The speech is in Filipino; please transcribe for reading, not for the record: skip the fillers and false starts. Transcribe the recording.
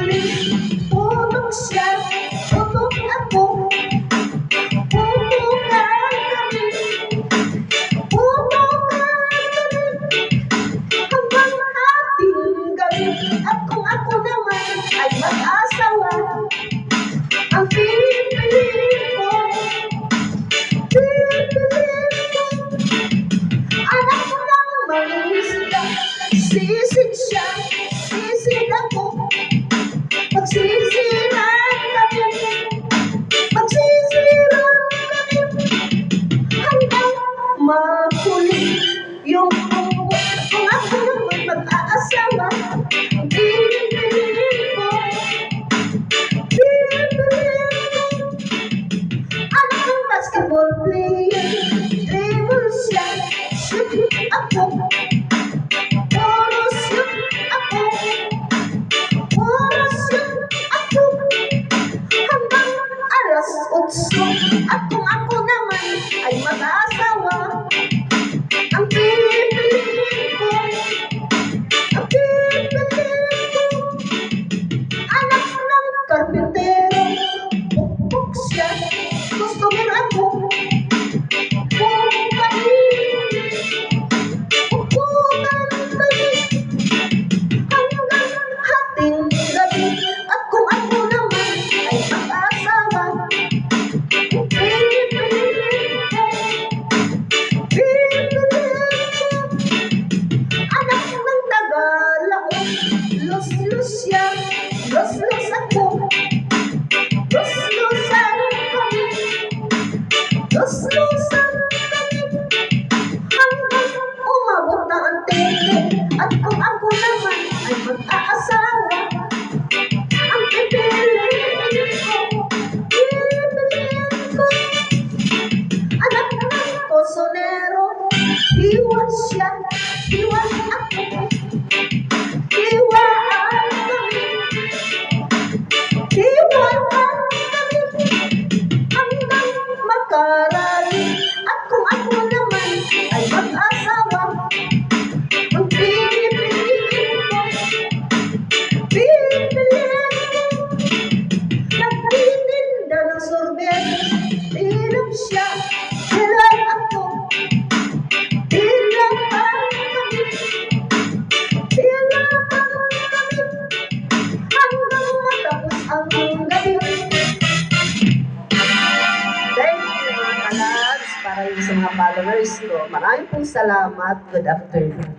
pulis, putok siya, putok ako. Putukan kami, putukan kami, hanggang ating gabi. At kung ako naman ay mag-asawa, ang pipiliin ko, anak ko ng mangingisda. Sisid siya, sisid ako, magsisiran kami, magsisiran kami, hanggang mapuli yung buko. Kung ako naman mag-aasawa, ang pipiliin ko, anak ng basketball player. Dribble siya, shoot ako, puro shoot ako, puro shoot ako, hanggang alas 8. At kung ako naman ay mag-aasawa, ang pipiliin ko, ang pipiliin ko, anak ng karpintero. Pukpuk siya, customer ako, pupukan kami, hanggang hating gabi. At kung ako naman ay mag-asawa, pipiliin ko, anak ng Tagalog. Los-los siya, los-los ako, los-losan kami, los-losan kami, hanggang umabot na ang tete. At kung ako naman ay mag-aasawa, ang pipiliin ko, anak ng kosonero. Hiwa siya, hiwa ako, hiwaan kami, hiwaan kami, hanggang makarali. At kung ako naman ay mag-asawa, ang pipiliin ko, pipiliin ko, nagtitinda ng sorbet. Hirap siya, hirap ako, hirapan kami, hirapan kami, hanggang matapos ang gabi. Thank you mga kalads, para yung sa mga followers ko. Maraming pong salamat. Good afternoon.